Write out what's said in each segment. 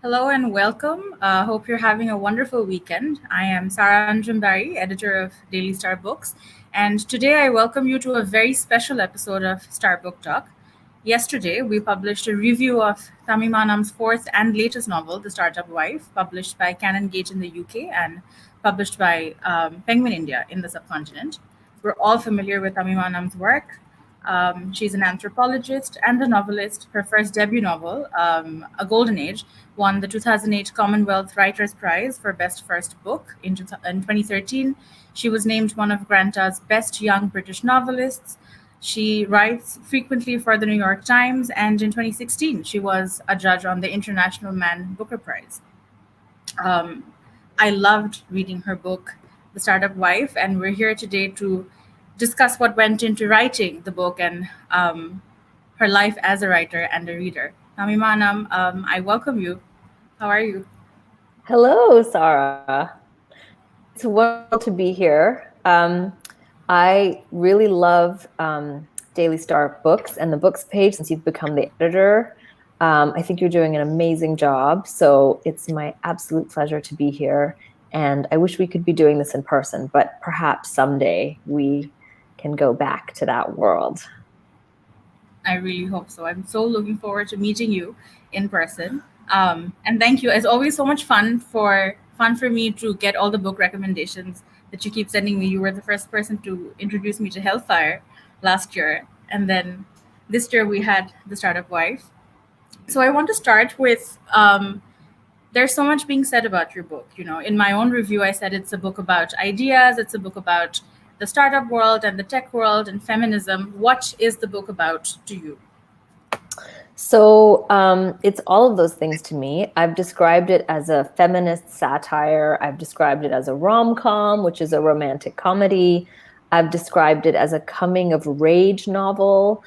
Hello and welcome. Hope you're having a wonderful weekend. I am Sarah Anjum Bari, editor of Daily Star Books, and today I welcome you to a very special episode of Star Book Talk. Yesterday, we published a review of Tahmima Anam's fourth and latest novel, The Startup Wife, published by Cannon Gate in the UK and published by Penguin India in the subcontinent. We're all familiar with Tahmima Anam's work. She's an anthropologist and a novelist. Her first debut novel, A Golden Age, won the 2008 Commonwealth Writers' Prize for Best First Book. In 2013, she was named one of Granta's best young British novelists. She writes frequently for the New York Times, and in 2016, she was a judge on the International Man Booker Prize. Um, I loved reading her book, The Startup Wife, and we're here today to discuss what went into writing the book and her life as a writer and a reader. Tahmima Anam, I welcome you. How are you? Hello, Sarah. It's wonderful to be here. I really love Daily Star Books and the books page since you've become the editor. I think you're doing an amazing job. So it's my absolute pleasure to be here. And I wish we could be doing this in person, but perhaps someday we can go back to that world. I really hope so. I'm so looking forward to meeting you in person. And thank you. It's always so much fun for me to get all the book recommendations that you keep sending me. You were the first person to introduce me to Hellfire last year, and then this year we had The Startup Wife. So I want to start with there's so much being said about your book. You know, in my own review, I said it's a book about ideas, it's a book about the startup world and the tech world and feminism. What is the book about to you? So it's all of those things to me. I've described it as a feminist satire. I've described it as a rom-com, which is a romantic comedy. I've described it as a coming of rage novel,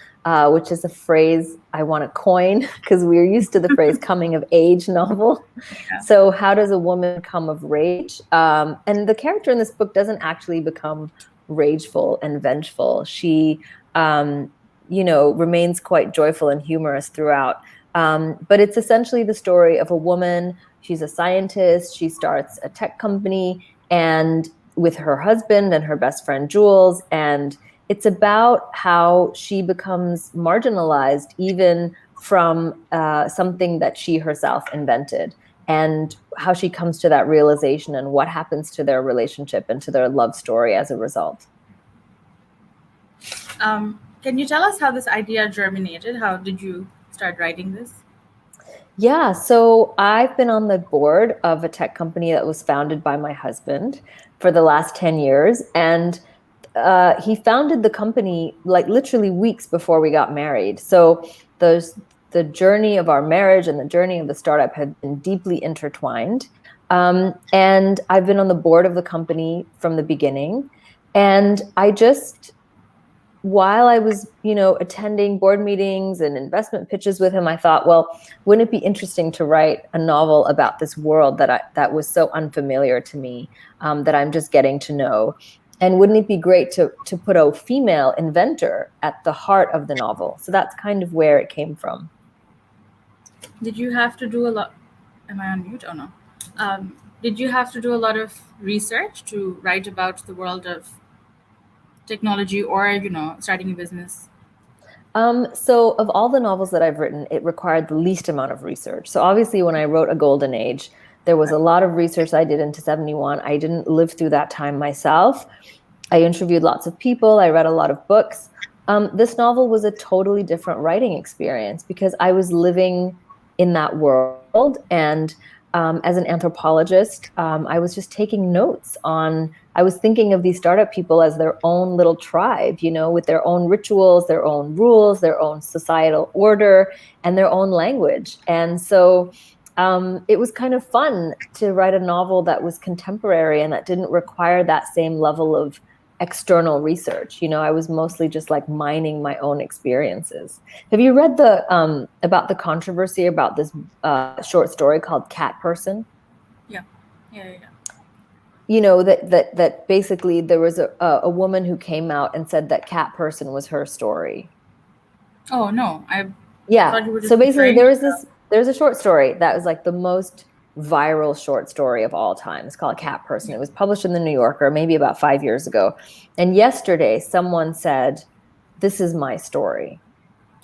which is a phrase I want to coin because we're used to the phrase coming of age novel. Yeah. So how does a woman come of rage? And the character in this book doesn't actually become rageful and vengeful. She remains quite joyful and humorous throughout. But it's essentially the story of a woman. She's a scientist. She starts a tech company and with her husband and her best friend, Jules. And it's about how she becomes marginalized even from something that she herself invented, and how she comes to that realization and what happens to their relationship and to their love story as a result. Can you tell us how this idea germinated? How did you start writing this? Yeah, so I've been on the board of a tech company that was founded by my husband for the last 10 years. And he founded the company like literally weeks before we got married. So the journey of our marriage and the journey of the startup had been deeply intertwined. And I've been on the board of the company from the beginning. And while I was, attending board meetings and investment pitches with him, I thought, well, wouldn't it be interesting to write a novel about this world that was so unfamiliar to me, that I'm just getting to know? And wouldn't it be great to put a female inventor at the heart of the novel? So that's kind of where it came from. Did you have to do a lot? Am I on mute? Oh no. Did you have to do a lot of research to write about the world of technology or starting a business? So of all the novels that I've written, it required the least amount of research. So obviously when I wrote A Golden Age, there was a lot of research I did into 71. I didn't live through that time myself. I interviewed lots of people. I read a lot of books. This novel was a totally different writing experience because I was living in that world. And as an anthropologist, I was just taking notes I was thinking of these startup people as their own little tribe, with their own rituals, their own rules, their own societal order, and their own language. And so it was kind of fun to write a novel that was contemporary and that didn't require that same level of external research. I was mostly just like mining my own experiences. Have you read about the controversy about this short story called Cat Person? Yeah. That basically there was a woman who came out and said that Cat Person was her story. Oh no, Yeah. So basically there was this. There's a short story that was like the most viral short story of all time. It's called Cat Person. It was published in the New Yorker maybe about 5 years ago. And yesterday someone said, "This is my story."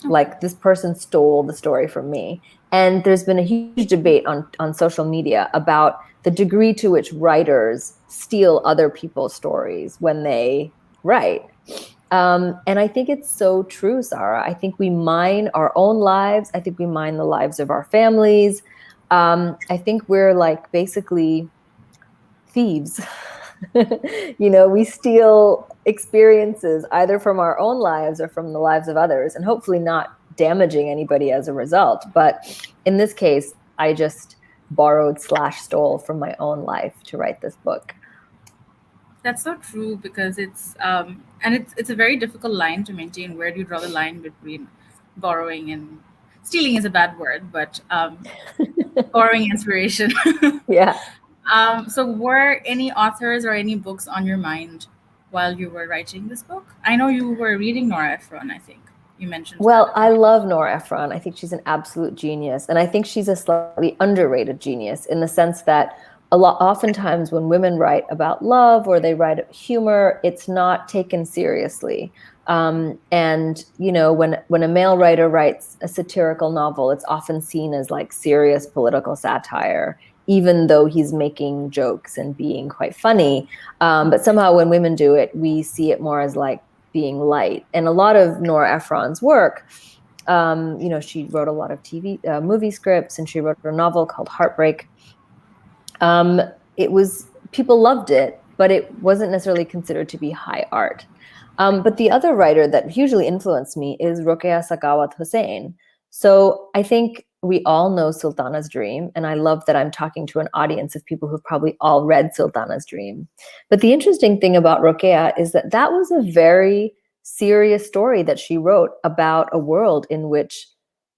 Okay. Like, this person stole the story from me. And there's been a huge debate on social media about the degree to which writers steal other people's stories when they write. And I think it's so true, Sarah. I think we mine our own lives. I think we mine the lives of our families. I think we're like basically thieves. We steal experiences either from our own lives or from the lives of others, and hopefully not damaging anybody as a result. But in this case, I just borrowed/stole from my own life to write this book. That's so true because it's a very difficult line to maintain. Where do you draw the line between borrowing and stealing is a bad word, but borrowing inspiration. Yeah. So were any authors or any books on your mind while you were writing this book? I know you were reading Nora Ephron, I think. You mentioned that Well, at I one. love Nora Ephron. I think she's an absolute genius. And I think she's a slightly underrated genius in the sense that oftentimes when women write about love or they write humor, it's not taken seriously. And when a male writer writes a satirical novel, it's often seen as like serious political satire, even though he's making jokes and being quite funny. But somehow when women do it, we see it more as like being light. And a lot of Nora Ephron's work, she wrote a lot of movie scripts, and she wrote a novel called Heartbreak. People loved it, but it wasn't necessarily considered to be high art. But the other writer that hugely influenced me is Rokeya Sakawat Hussain. So I think we all know Sultana's Dream, and I love that I'm talking to an audience of people who've probably all read Sultana's Dream. But the interesting thing about Rokeya is that that was a very serious story that she wrote about a world in which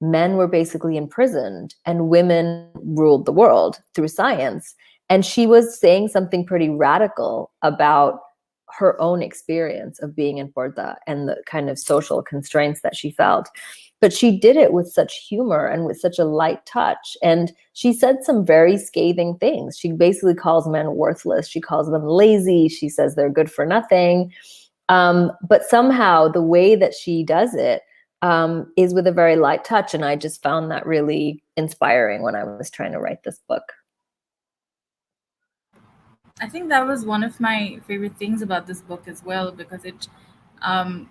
men were basically imprisoned and women ruled the world through science. And she was saying something pretty radical about her own experience of being in Porta and the kind of social constraints that she felt. But she did it with such humor and with such a light touch. And she said some very scathing things. She basically calls men worthless. She calls them lazy. She says they're good for nothing. But somehow the way that she does it is with a very light touch. And I just found that really inspiring when I was trying to write this book. I think that was one of my favorite things about this book as well because um,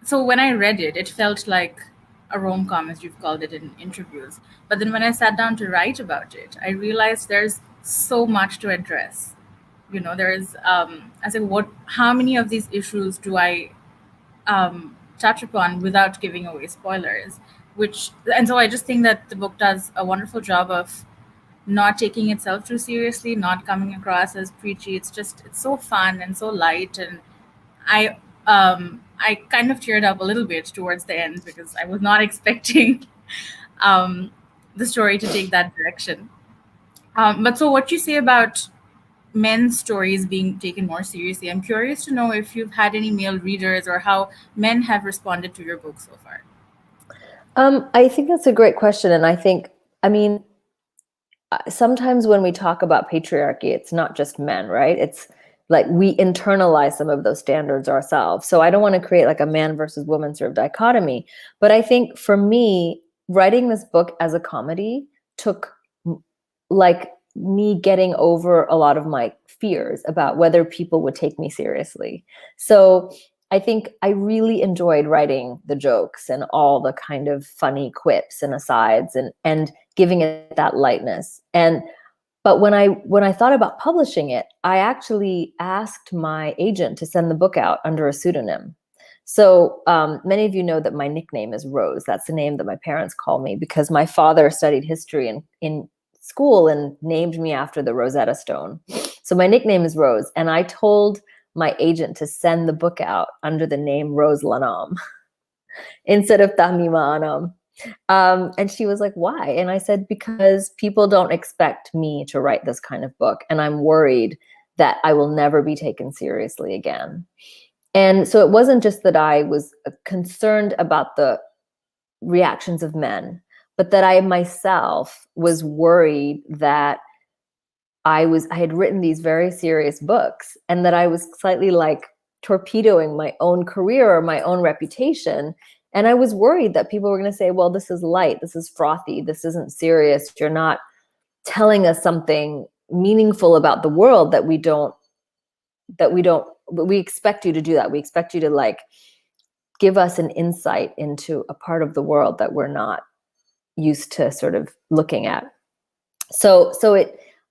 so when I read it, it felt like a rom com, as you've called it in interviews. But then when I sat down to write about it, I realized there's so much to address. There's I said, how many of these issues do I touch upon without giving away spoilers? And so I just think that the book does a wonderful job of not taking itself too seriously, not coming across as preachy. It's so fun and so light, and I kind of teared up a little bit towards the end because I was not expecting um, the story to take that direction. But so, what you say about men's stories being taken more seriously? I'm curious to know if you've had any male readers or how men have responded to your book so far. I think that's a great question. And I mean, sometimes when we talk about patriarchy, it's not just men, right? It's like we internalize some of those standards ourselves. So I don't want to create like a man versus woman sort of dichotomy. But I think for me, writing this book as a comedy took like me getting over a lot of my fears about whether people would take me seriously. So I think I really enjoyed writing the jokes and all the kind of funny quips and asides and giving it that lightness. But when I thought about publishing it, I actually asked my agent to send the book out under a pseudonym. So many of you know that my nickname is Rose. That's the name that my parents call me because my father studied history in school and named me after the Rosetta Stone. So my nickname is Rose. And I told my agent to send the book out under the name Rose Lanam instead of Tahmima Anam. And she was like, why? And I said, because people don't expect me to write this kind of book. And I'm worried that I will never be taken seriously again. And so it wasn't just that I was concerned about the reactions of men, but that I myself was worried that I had written these very serious books, and that I was slightly like torpedoing my own career or my own reputation. And I was worried that people were going to say, well, this is light, this is frothy, this isn't serious, you're not telling us something meaningful about the world that we expect you to do that. We expect you to like give us an insight into a part of the world that we're not used to sort of looking at. So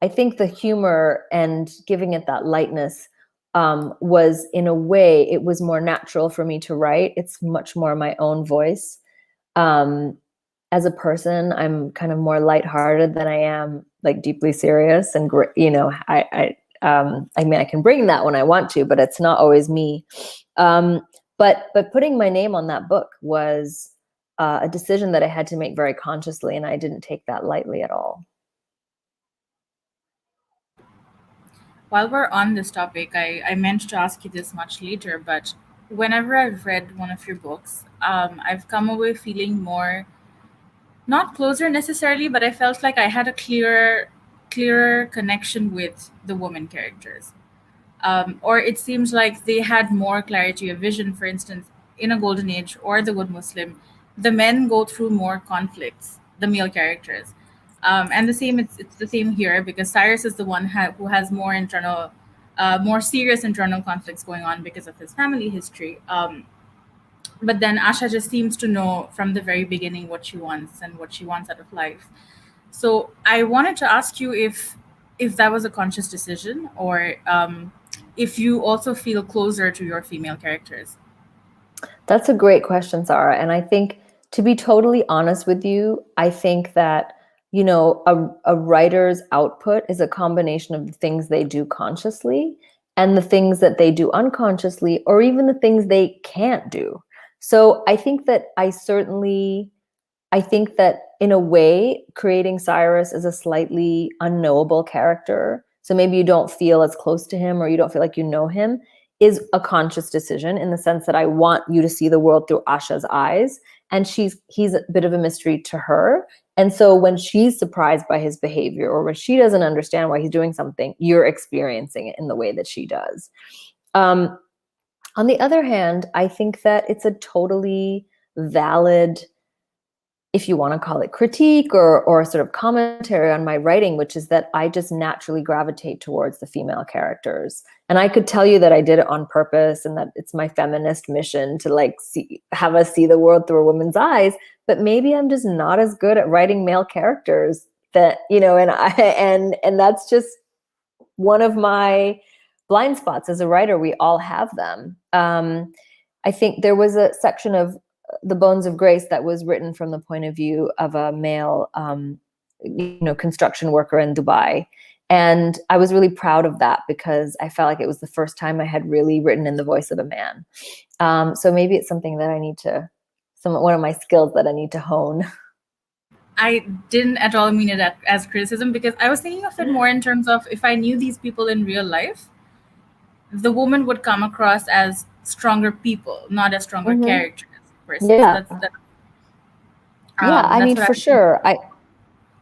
I think the humor and giving it that lightness was, in a way, it was more natural for me to write. It's much more my own voice. As a person, I'm kind of more lighthearted than I am like deeply serious. And I mean, I can bring that when I want to, but it's not always me. But putting my name on that book was a decision that I had to make very consciously, and I didn't take that lightly at all. While we're on this topic, I meant to ask you this much later, but whenever I've read one of your books, I've come away feeling more, not closer necessarily, but I felt like I had a clearer connection with the woman characters. Or it seems like they had more clarity of vision. For instance, in A Golden Age or The Good Muslim, the men go through more conflicts, the male characters. And it's the same here, because Cyrus is the one who has more serious internal conflicts going on because of his family history. But then Asha just seems to know from the very beginning what she wants and what she wants out of life. So I wanted to ask you if that was a conscious decision, or if you also feel closer to your female characters. That's a great question, Sarah. And I think, to be totally honest with you, I think that, a writer's output is a combination of the things they do consciously and the things that they do unconsciously, or even the things they can't do. So I think that in a way, creating Cyrus as a slightly unknowable character, so maybe you don't feel as close to him, or you don't feel like you know him, is a conscious decision, in the sense that I want you to see the world through Asha's eyes, and he's a bit of a mystery to her. And so when she's surprised by his behavior, or when she doesn't understand why he's doing something, you're experiencing it in the way that she does. On the other hand, I think that it's a totally valid, if you want to call it critique, or sort of commentary on my writing, which is that I just naturally gravitate towards the female characters. And I could tell you that I did it on purpose, and that it's my feminist mission to have us see the world through a woman's eyes. But maybe I'm just not as good at writing male characters, and that's just one of my blind spots as a writer. We all have them. I think there was a section of The Bones of Grace that was written from the point of view of a male, construction worker in Dubai. And I was really proud of that, because I felt like it was the first time I had really written in the voice of a man. So maybe it's something that one of my skills that I need to hone. I didn't at all mean it as criticism, because I was thinking of it more in terms of, if I knew these people in real life, the woman would come across as stronger people, not as stronger characters. Yeah. I mean, for sure.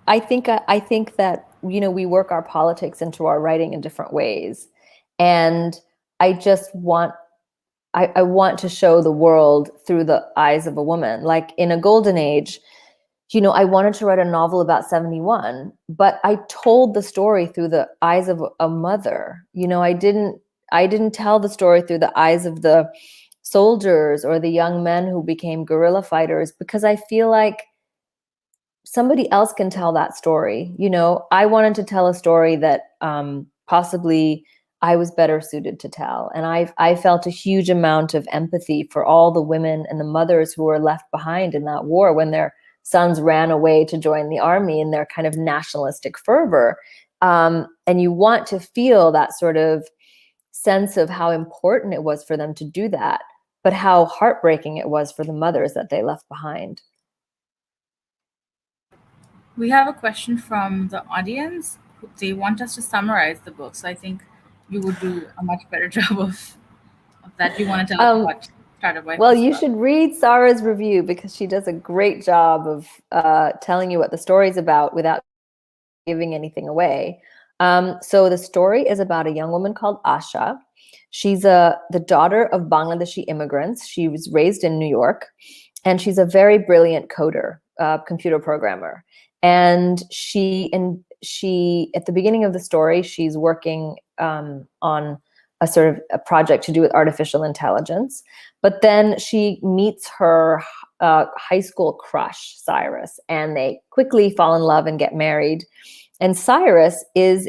I think that, we work our politics into our writing in different ways. And I just want to show the world through the eyes of a woman. Like in A Golden Age, I wanted to write a novel about 71, but I told the story through the eyes of a mother. I didn't tell the story through the eyes of the soldiers or the young men who became guerrilla fighters, because I feel like somebody else can tell that story. I wanted to tell a story that possibly I was better suited to tell. And I felt a huge amount of empathy for all the women and the mothers who were left behind in that war, when their sons ran away to join the army in their kind of nationalistic fervor. And you want to feel that sort of sense of how important it was for them to do that, but how heartbreaking it was for the mothers that they left behind. We have a question from the audience. They want us to summarize the book, so I think you would do a much better job of that. You want to tell us what? startup wife Well, as you well. should read Sarah's review because she does a great job of telling you what the story's about without giving anything away. So the story is about a young woman called Asha. She's the daughter of Bangladeshi immigrants. She was raised in New York, and she's a very brilliant coder, computer programmer. And she at the beginning of the story, she's working on a sort of a project to do with artificial intelligence. But then she meets her high school crush, Cyrus, and they quickly fall in love and get married. And Cyrus is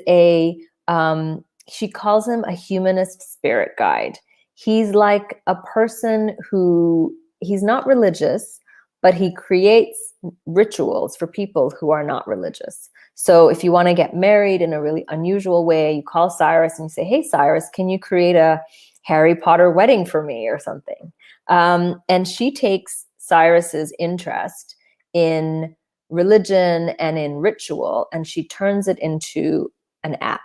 she calls him a humanist spirit guide. He's like a person who, he's not religious, but he creates rituals for people who are not religious. So if you want to get married in a really unusual way, you call Cyrus and you say, hey, Cyrus, can you create a Harry Potter wedding for me or something? And she takes Cyrus's interest in religion and in ritual, and she turns it into an app.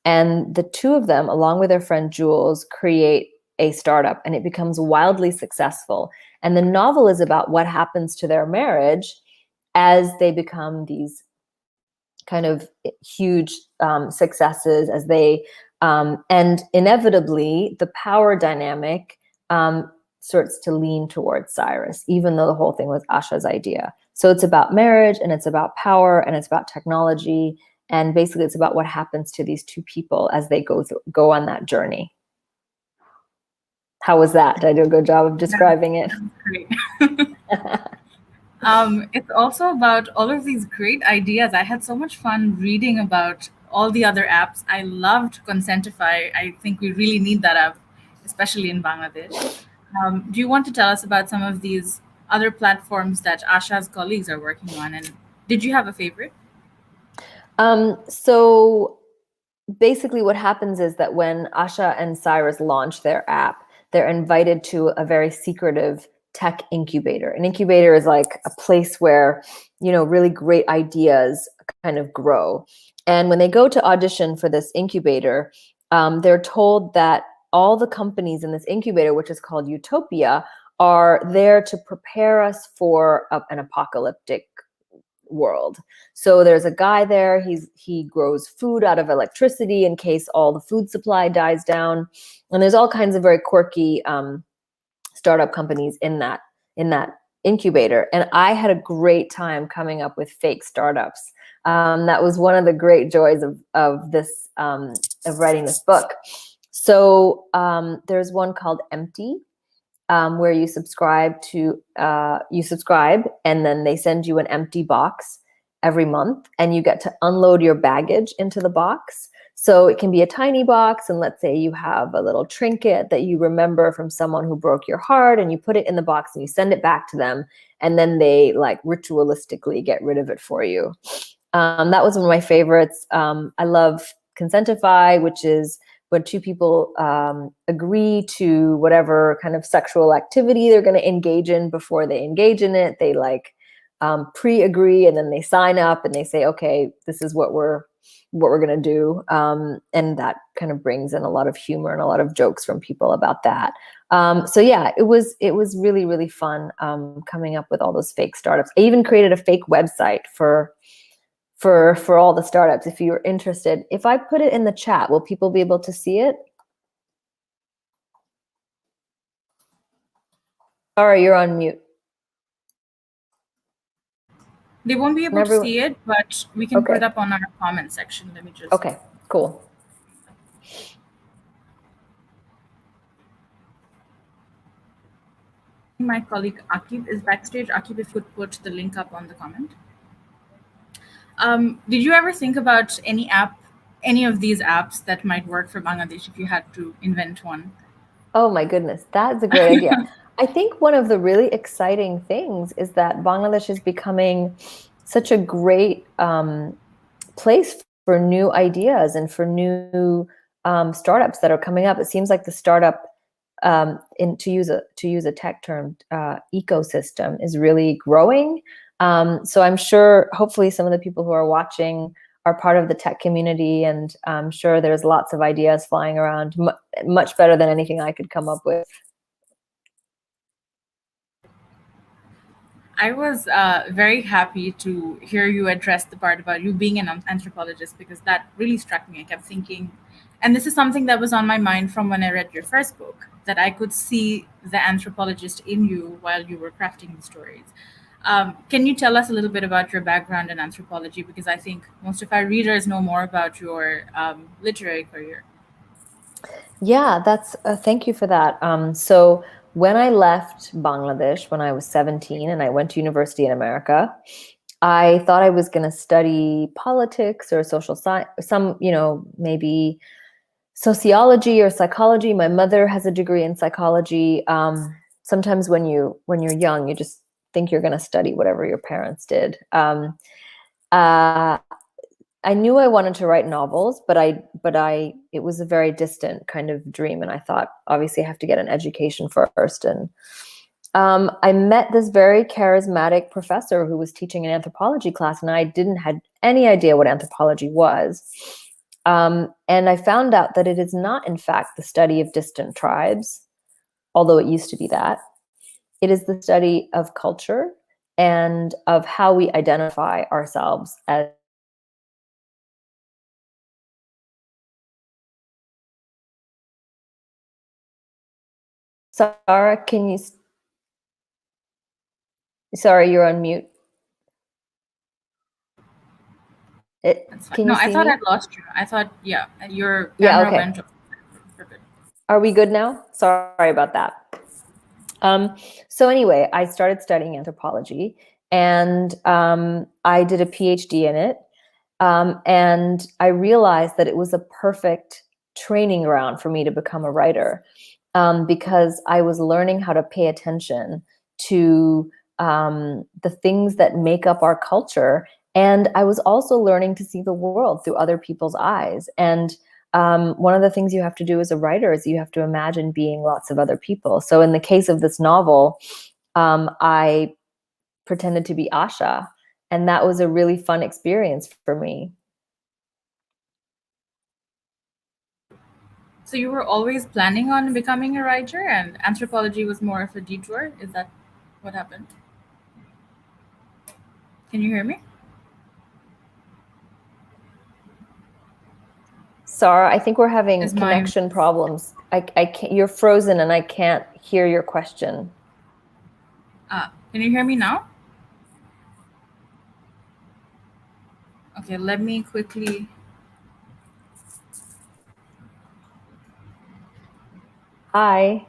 And the two of them, along with their friend Jules, create a startup, and it becomes wildly successful. And the novel is about what happens to their marriage as they become these kind of huge successes, as they and inevitably the power dynamic starts to lean towards Cyrus, even though the whole thing was Asha's idea. So it's about marriage, and it's about power, and it's about technology, and basically it's about what happens to these two people as they go on that journey. How was that? Did I do a good job of describing it? Great. It's also about all of these great ideas. I had so much fun reading about all the other apps. I loved Consentify. I think we really need that app, especially in Bangladesh. Do you want to tell us about some of these other platforms that Asha's colleagues are working on? And did you have a favorite? So basically what happens is that when Asha and Cyrus launch their app, they're invited to a very secretive tech incubator. An incubator is like a place where, you know, really great ideas kind of grow. And when they go to audition for this incubator, they're told that all the companies in this incubator, which is called Utopia, are there to prepare us for an apocalyptic world. So there's a guy there, he grows food out of electricity in case all the food supply dies down. And there's all kinds of very quirky startup companies in that incubator. And I had a great time coming up with fake startups. That was one of the great joys of this of writing this book. So there's one called Empty, where you subscribe and then they send you an empty box every month, and you get to unload your baggage into the box. So it can be a tiny box, and let's say you have a little trinket that you remember from someone who broke your heart, and you put it in the box and you send it back to them, and then they like ritualistically get rid of it for you. That was one of my favorites. I love Consentify, which is when two people agree to whatever kind of sexual activity they're going to engage in before they engage in it. They like pre-agree, and then they sign up and they say, okay, this is what we're going to do. And that kind of brings in a lot of humor and a lot of jokes from people about that. So yeah, it was really, really fun coming up with all those fake startups. I even created a fake website for all the startups, if you're interested. If I put it in the chat, will people be able to see it? Sarah, you're on mute. They won't be able to see it, but we can put it up on our comment section. Let me just... Okay, cool. My colleague Akib is backstage. Akib, if you could put the link up on the comment. Did you ever think about any of these apps that might work for Bangladesh if you had to invent one? Oh my goodness, that's a great idea. I think one of the really exciting things is that Bangladesh is becoming such a great place for new ideas and for new startups that are coming up. It seems like the startup, to use a tech term, ecosystem is really growing. So I'm sure, hopefully, some of the people who are watching are part of the tech community, and I'm sure there's lots of ideas flying around, much better than anything I could come up with. I was very happy to hear you address the part about you being an anthropologist, because that really struck me. I kept thinking, and this is something that was on my mind from when I read your first book, that I could see the anthropologist in you while you were crafting the stories. Can you tell us a little bit about your background in anthropology? Because I think most of our readers know more about your literary career. Yeah, that's thank you for that. So when I left Bangladesh when I was 17 and I went to university in America, I thought I was going to study politics or social science, some, maybe sociology or psychology. My mother has a degree in psychology. Sometimes when you're young, you just think you're going to study whatever your parents did. Uh, I knew I wanted to write novels, but it was a very distant kind of dream. And I thought, obviously, I have to get an education first. And I met this very charismatic professor who was teaching an anthropology class, and I didn't have any idea what anthropology was. And I found out that it is not, in fact, the study of distant tribes, although it used to be that. It is the study of culture and of how we identify ourselves as. Sarah, sorry, you're on mute. That's fine. Can No, you I see thought me? I'd lost you. I thought, yeah, your Yeah, camera okay. went off. We're good. Are we good now? Sorry about that. So anyway, I started studying anthropology, and I did a PhD in it. And I realized that it was a perfect training ground for me to become a writer, because I was learning how to pay attention to the things that make up our culture. And I was also learning to see the world through other people's eyes. And one of the things you have to do as a writer is you have to imagine being lots of other people. So in the case of this novel, I pretended to be Asha, and that was a really fun experience for me. So you were always planning on becoming a writer, and anthropology was more of a detour? Is that what happened? Can you hear me? Sarah, I think we're having Is my connection problems. I can't, you're frozen and I can't hear your question. can you hear me now? Okay, let me quickly. Hi.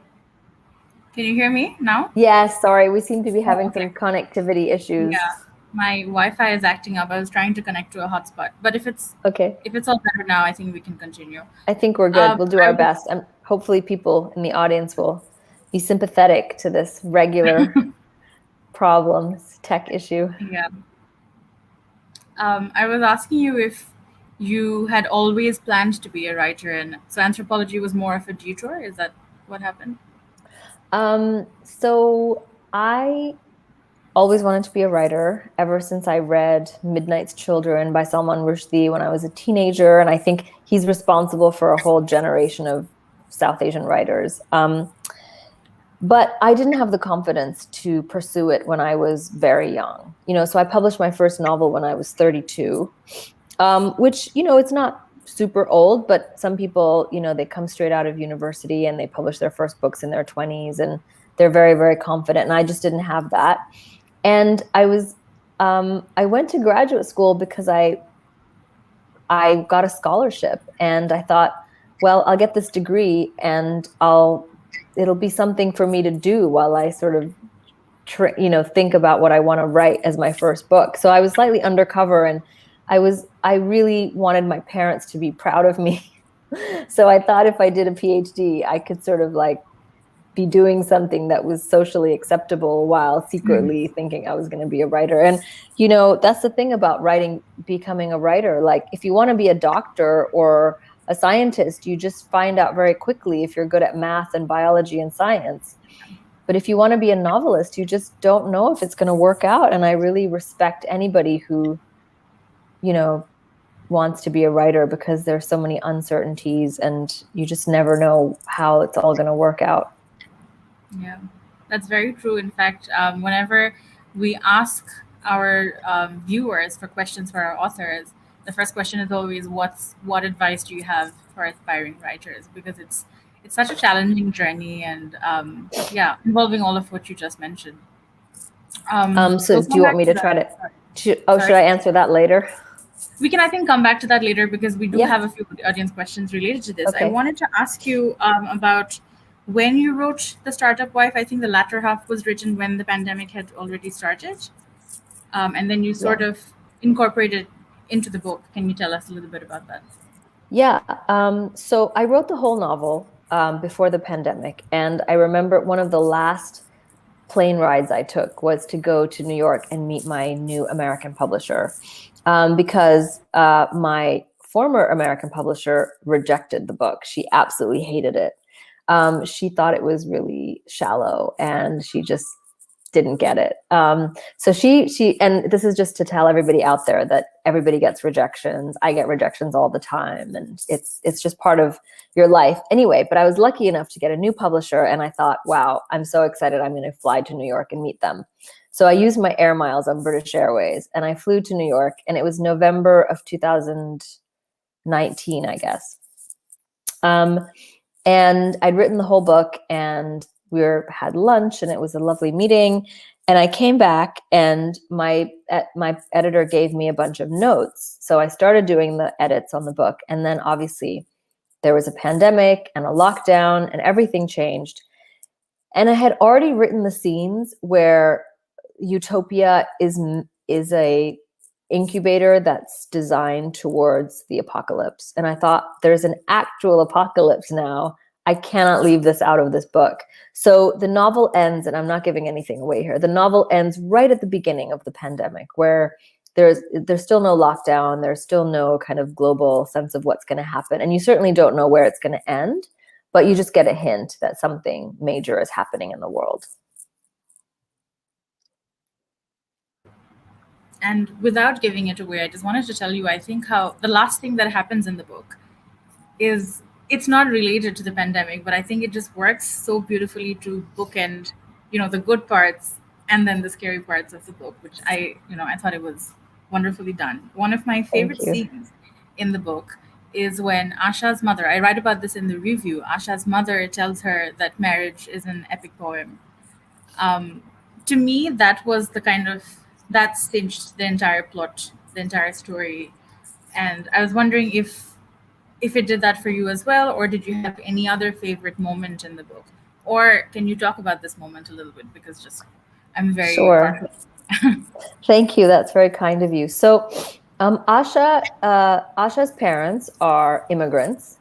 Can you hear me now? Yes, sorry, we seem to be Oh, having okay. some connectivity issues. Yeah, my Wi-Fi is acting up. I was trying to connect to a hotspot, but Okay, if it's all better now, I think we can continue. I think we're good. We'll do I our was best. And hopefully people in the audience will be sympathetic to this regular problems, tech issue. yeah. I was asking you if you had always planned to be a writer, and so anthropology was more of a detour. Is that what happened? So I always wanted to be a writer ever since I read Midnight's Children by Salman Rushdie when I was a teenager. And I think he's responsible for a whole generation of South Asian writers. But I didn't have the confidence to pursue it when I was very young. So I published my first novel when I was 32, which, it's not super old, but some people, they come straight out of university and they publish their first books in their 20s and they're very, very confident. And I just didn't have that. And I went to graduate school because I got a scholarship, and I thought, well, I'll get this degree and it'll be something for me to do while I sort of think about what I want to write as my first book. So I was slightly undercover, and I really wanted my parents to be proud of me. So I thought if I did a PhD, I could sort of like be doing something that was socially acceptable while secretly thinking I was going to be a writer. And, that's the thing about becoming a writer. Like, if you want to be a doctor or a scientist, you just find out very quickly if you're good at math and biology and science. But if you want to be a novelist, you just don't know if it's going to work out. And I really respect anybody who, wants to be a writer, because there's so many uncertainties and you just never know how it's all going to work out. Yeah, that's very true. In fact, whenever we ask our viewers for questions for our authors, the first question is always, what advice do you have for aspiring writers? Because it's such a challenging journey, and yeah, involving all of what you just mentioned. So We'll do come you want back me to to that. try to, Sorry. should I answer that later? We can, I think, come back to that later because we do Yeah. have a few audience questions related to this. I Okay. wanted to ask you about when you wrote The Startup Wife. I think the latter half was written when the pandemic had already started. And then you sort Yeah. of incorporated into the book. Can you tell us a little bit about that? Yeah. So I wrote the whole novel before the pandemic. And I remember one of the last plane rides I took was to go to New York and meet my new American publisher, because my former American publisher rejected the book. She absolutely hated it. She thought it was really shallow, and she just didn't get it. So she, and this is just to tell everybody out there that everybody gets rejections. I get rejections all the time, and it's just part of your life anyway. But I was lucky enough to get a new publisher, and I thought, wow, I'm so excited. I'm going to fly to New York and meet them. So I used my air miles on British Airways, and I flew to New York, and it was November of 2019, I guess. And I'd written the whole book, and we had lunch, and it was a lovely meeting. And I came back, and my editor gave me a bunch of notes. So I started doing the edits on the book, and then obviously there was a pandemic and a lockdown, and everything changed. And I had already written the scenes where utopia is a incubator that's designed towards the apocalypse. And I thought, there's an actual apocalypse now. I cannot leave this out of this book. So the novel ends, and I'm not giving anything away here. The novel ends right at the beginning of the pandemic, where there's still no lockdown. There's still no kind of global sense of what's going to happen. And you certainly don't know where it's going to end, but you just get a hint that something major is happening in the world. And without giving it away, I just wanted to tell you, I think how the last thing that happens in the book is, it's not related to the pandemic, but I think it just works so beautifully to bookend, the good parts and then the scary parts of the book, which I thought it was wonderfully done. One of my Thank favorite you. scenes in the book is when Asha's mother, I write about this in the review, Asha's mother tells her that marriage is an epic poem. um, to me, that was the kind of, that cinched the entire plot, the entire story. And I was wondering if it did that for you as well, or did you have any other favorite moment in the book? Or can you talk about this moment a little bit, because just I'm very Sure. partial. Thank you. That's very kind of you. So, Asha's parents are immigrants.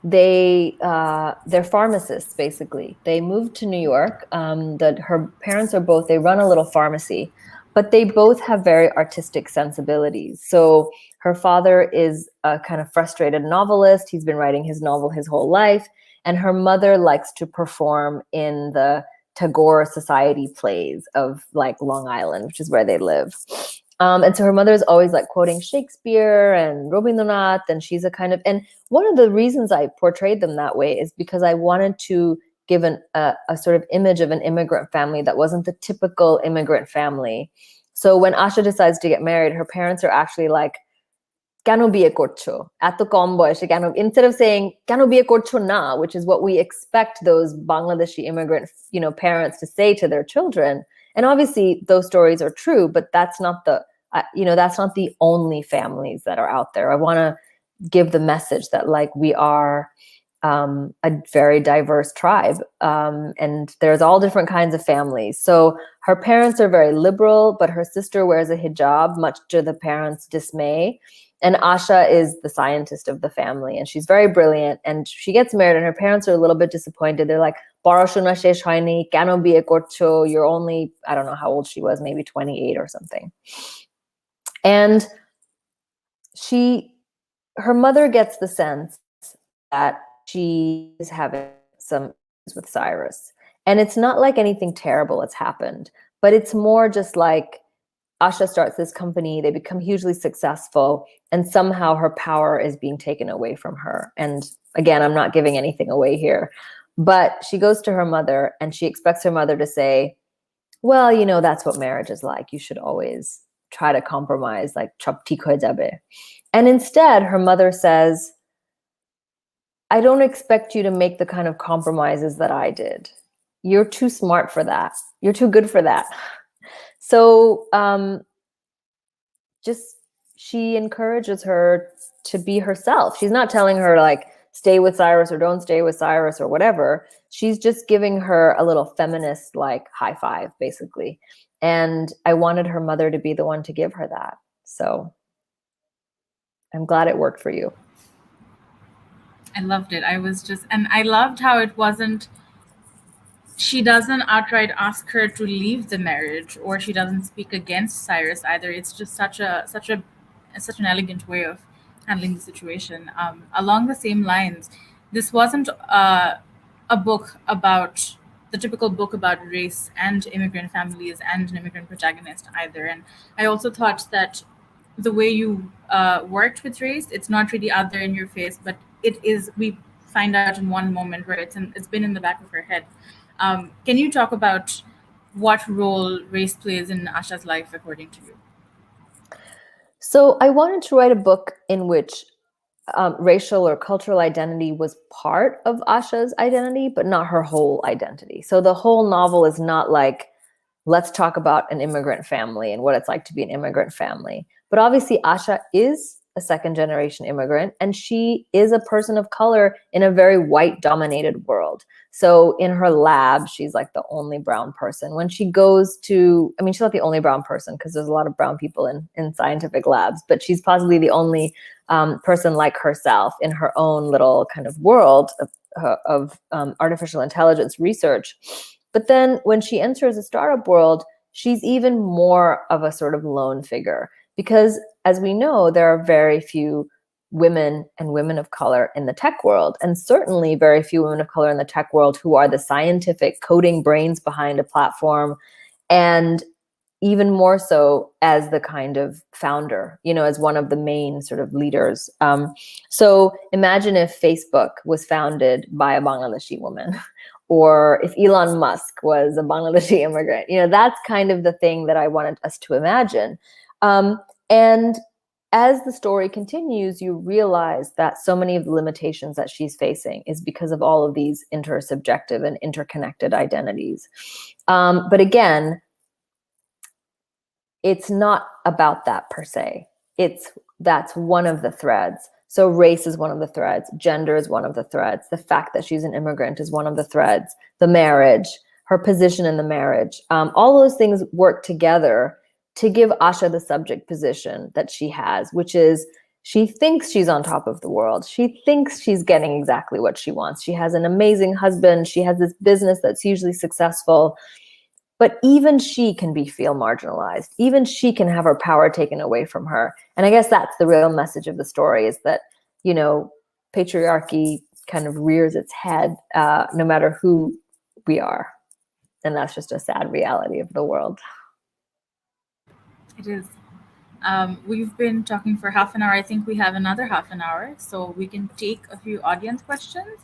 They're pharmacists, basically. They moved to New York. Her parents are both, they run a little pharmacy, but they both have very artistic sensibilities. So her father is a kind of frustrated novelist. He's been writing his novel his whole life. And her mother likes to perform in the Tagore Society plays of like Long Island, which is where they live. And so her mother is always like quoting Shakespeare and Rabindranath, and she's a kind of, and one of the reasons I portrayed them that way is because I wanted to give a sort of image of an immigrant family that wasn't the typical immigrant family. So when Asha decides to get married, her parents are actually like, কেন বিয়ে করছো? এত কম বয়সে কেন? Instead of saying কেন বিয়ে করছো না, which is what we expect those Bangladeshi immigrant, parents to say to their children. And obviously those stories are true, but that's not that's not the only families that are out there. I want to give the message that like we are a very diverse tribe, and there's all different kinds of families. So her parents are very liberal, but her sister wears a hijab, much to the parents' dismay. And Asha is the scientist of the family, and she's very brilliant. And she gets married, and her parents are a little bit disappointed. They're like, "Parashuna shesh hoyni, keno biye korcho? You're only," I don't know how old she was, maybe 28 or something. And her mother gets the sense that she is having some issues with Cyrus. And it's not like anything terrible has happened, but it's more just like Asha starts this company, they become hugely successful, and somehow her power is being taken away from her. And again, I'm not giving anything away here, but she goes to her mother and she expects her mother to say, well, you know, that's what marriage is like. You should always try to compromise, like chop ঠিক হয়ে যাবে. And instead, her mother says, I don't expect you to make the kind of compromises that I did. You're too smart for that. You're too good for that. So just she encourages her to be herself. She's not telling her like stay with Cyrus or don't stay with Cyrus or whatever. She's just giving her a little feminist like high five, basically. And I wanted her mother to be the one to give her that. So I'm glad it worked for you. I loved it. And I loved how it wasn't, she doesn't outright ask her to leave the marriage, or she doesn't speak against Cyrus either. It's just such an elegant way of handling the situation. Along the same lines, this wasn't a book about the typical book about race and immigrant families and an immigrant protagonist either. And I also thought that the way you worked with race, it's not really out there in your face, but it is. We find out in one moment where it's been in the back of her head. Can you talk about what role race plays in Asha's life, according to you? So I wanted to write a book in which racial or cultural identity was part of Asha's identity, but not her whole identity. So the whole novel is not like, let's talk about an immigrant family and what it's like to be an immigrant family. But obviously, Asha is a second generation immigrant, and she is a person of color in a very white dominated world. So in her lab, she's like the only brown person. When she goes to, I mean, she's not the only brown person because there's a lot of brown people in scientific labs, but she's possibly the only person like herself in her own little kind of world of artificial intelligence research. But then when she enters the startup world, she's even more of a sort of lone figure because, as we know, there are very few women and women of color in the tech world, and certainly very few women of color in the tech world who are the scientific coding brains behind a platform, and even more so as the kind of founder, you know, as one of the main sort of leaders. So imagine if Facebook was founded by a Bangladeshi woman. Or if Elon Musk was a Bangladeshi immigrant, you know, that's kind of the thing that I wanted us to imagine. And as the story continues, you realize that so many of the limitations that she's facing is because of all of these intersubjective and interconnected identities. But again, it's not about that per se. That's one of the threads. So race is one of the threads. Gender is one of the threads. The fact that she's an immigrant is one of the threads. The marriage, her position in the marriage, all those things work together to give Asha the subject position that she has, which is she thinks she's on top of the world. She thinks she's getting exactly what she wants. She has an amazing husband. She has this business that's hugely successful. But even she can feel marginalized. Even she can have her power taken away from her. And I guess that's the real message of the story is that, you know, patriarchy kind of rears its head no matter who we are. And that's just a sad reality of the world. It is. We've been talking for half an hour. I think we have another half an hour, so we can take a few audience questions.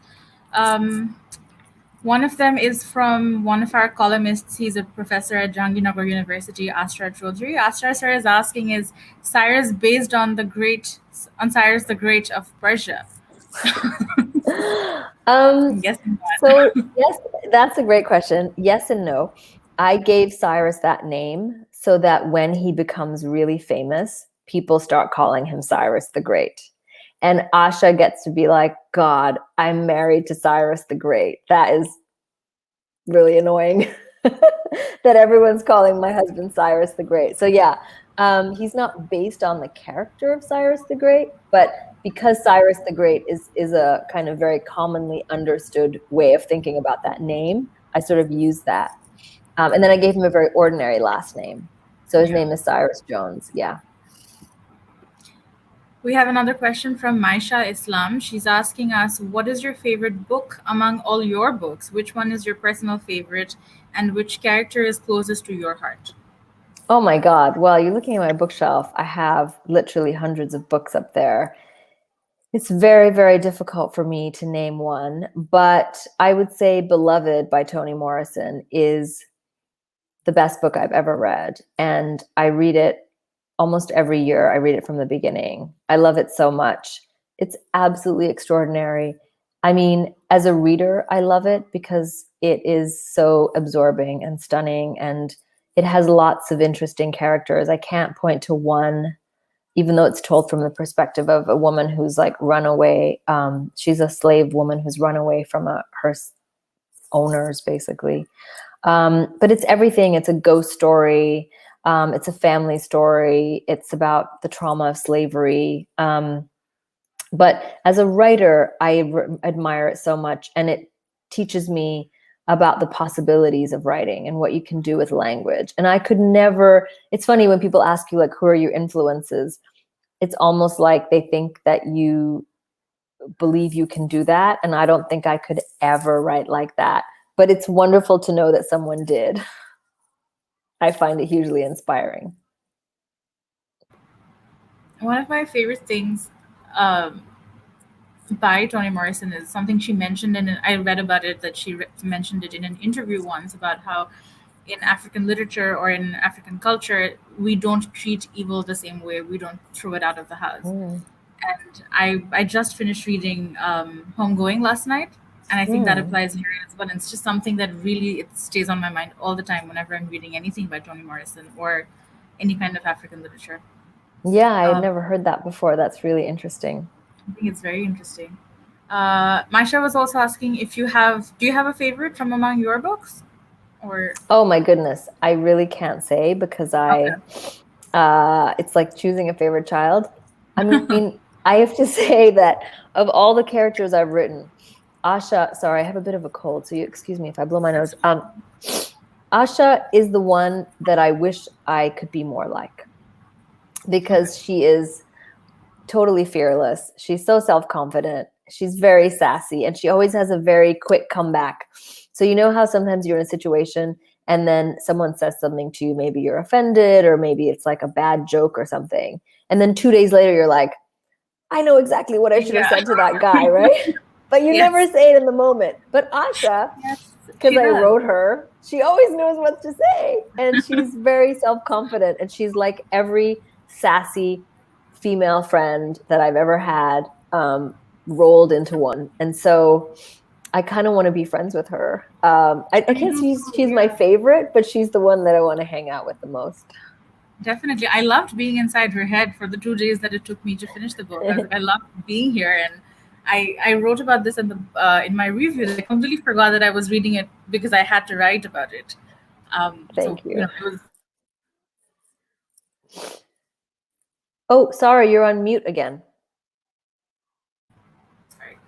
One of them is from one of our columnists. He's a professor at Jahangirnagar University, Asra Chaudhary. Asra sir is asking, is Cyrus based on Cyrus the Great of Persia? I'm guessing not. So yes, that's a great question. Yes and no. I gave Cyrus that name so that when he becomes really famous, people start calling him Cyrus the Great. And Asha gets to be like, God, I'm married to Cyrus the Great. That is really annoying that everyone's calling my husband Cyrus the Great. So yeah, he's not based on the character of Cyrus the Great, but because Cyrus the Great is a kind of very commonly understood way of thinking about that name, I sort of used that. And then I gave him a very ordinary last name. So his name is Cyrus Jones. Yeah. We have another question from Maisha Islam. She's asking us, what is your favorite book among all your books? Which one is your personal favorite, and which character is closest to your heart? Oh my God. Well, you're looking at my bookshelf. I have literally hundreds of books up there. It's very, very difficult for me to name one, but I would say Beloved by Toni Morrison is the best book I've ever read. And I read it almost every year. I read it from the beginning. I love it so much. It's absolutely extraordinary. I mean, as a reader, I love it because it is so absorbing and stunning, and it has lots of interesting characters. I can't point to one, even though it's told from the perspective of a woman who's like run away. She's a slave woman who's run away from her owners, basically. But it's everything. It's a ghost story. It's a family story. It's about the trauma of slavery. But as a writer, I admire it so much, and it teaches me about the possibilities of writing and what you can do with language. And I could never, it's funny when people ask you, like, who are your influences? It's almost like they think that you believe you can do that. And I don't think I could ever write like that. But it's wonderful to know that someone did. I find it hugely inspiring. One of my favorite things by Toni Morrison is something she mentioned, and I read about it, that she mentioned it in an interview once, about how in African literature or in African culture, we don't treat evil the same way. We don't throw it out of the house. And I just finished reading Homegoing last night, and I think that applies here as well. And it's just something that really, it stays on my mind all the time whenever I'm reading anything by Toni Morrison or any kind of African literature. Yeah, I had never heard that before. That's really interesting. I think it's very interesting. Maisha was also asking if do you have a favorite from among your books? Or Oh my goodness, I really can't say because it's like choosing a favorite child. I mean, I have to say that of all the characters I've written, Asha, sorry, I have a bit of a cold, so you excuse me if I blow my nose. Asha is the one that I wish I could be more like, because she is totally fearless. She's so self-confident. She's very sassy, and she always has a very quick comeback. So you know how sometimes you're in a situation and then someone says something to you, maybe you're offended or maybe it's like a bad joke or something. And then 2 days later, you're like, I know exactly what I should have said to that guy, right? But you never say it in the moment. But Asha, because I wrote her, she always knows what to say. And she's very self-confident. And she's like every sassy female friend that I've ever had rolled into one. And so I kind of want to be friends with her. I can't say she's my favorite, but she's the one that I want to hang out with the most. Definitely. I loved being inside her head for the 2 days that it took me to finish the book. I loved being here, and I wrote about this in my review. I completely forgot that I was reading it because I had to write about it. Thank you. Oh, sorry, you're on mute again. Sorry.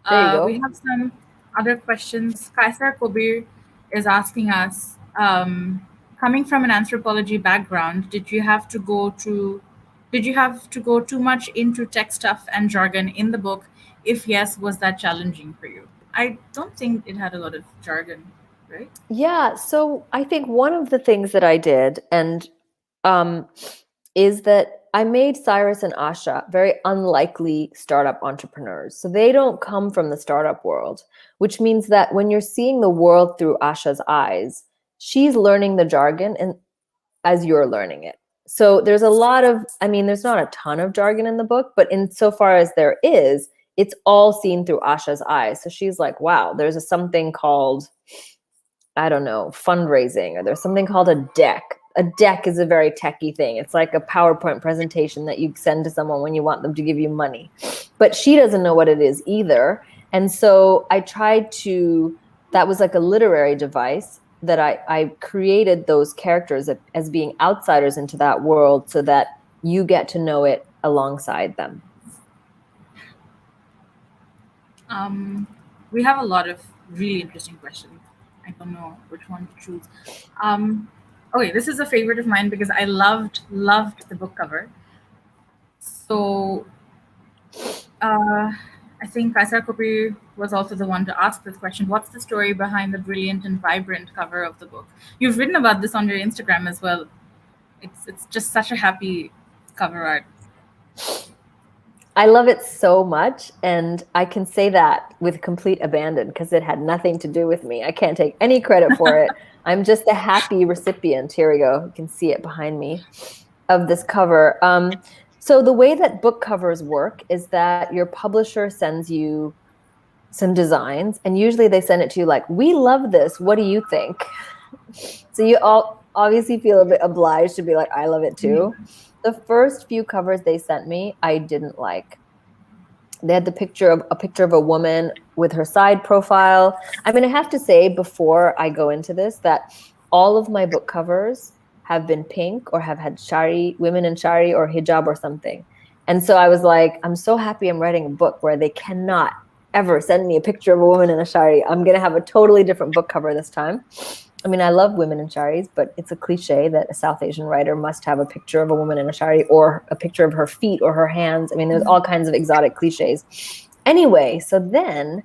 There you go. We have some other questions. Kaisa Kobir is asking us, coming from an anthropology background, did you have to go too much into tech stuff and jargon in the book? If yes, was that challenging for you? I don't think it had a lot of jargon, right? Yeah, so I think one of the things that I did is that I made Cyrus and Asha very unlikely startup entrepreneurs. So they don't come from the startup world, which means that when you're seeing the world through Asha's eyes, she's learning the jargon and as you're learning it. So there's a lot of, there's not a ton of jargon in the book, but insofar as there is, it's all seen through Asha's eyes. So she's like, wow, there's something called, I don't know, fundraising, or there's something called a deck. A deck is a very techie thing. It's like a PowerPoint presentation that you send to someone when you want them to give you money. But she doesn't know what it is either. And so I tried to, that was like a literary device that I created those characters as being outsiders into that world so that you get to know it alongside them. We have a lot of really interesting questions. I don't know which one to choose. Okay, this is a favorite of mine because I loved the book cover. So I think Kaisar Kopi was also the one to ask this question. What's the story behind the brilliant and vibrant cover of the book? You've written about this on your Instagram as well. It's just such a happy cover art. I love it so much, and I can say that with complete abandon because it had nothing to do with me. I can't take any credit for it. I'm just a happy recipient. Here we go. You can see it behind me of this cover. So the way that book covers work is that your publisher sends you some designs, and usually they send it to you like, we love this. What do you think? So you all obviously feel a bit obliged to be like, I love it too. The first few covers they sent me, I didn't like. They had a picture of a woman with her side profile. I mean, I have to say before I go into this that all of my book covers have been pink or have had shari, women in shari or hijab or something. And so I was like, I'm so happy I'm writing a book where they cannot ever send me a picture of a woman in a shari. I'm going to have a totally different book cover this time. I mean, I love women in sharis, but it's a cliche that a South Asian writer must have a picture of a woman in a shari or a picture of her feet or her hands. I mean, there's all kinds of exotic cliches. Anyway, so then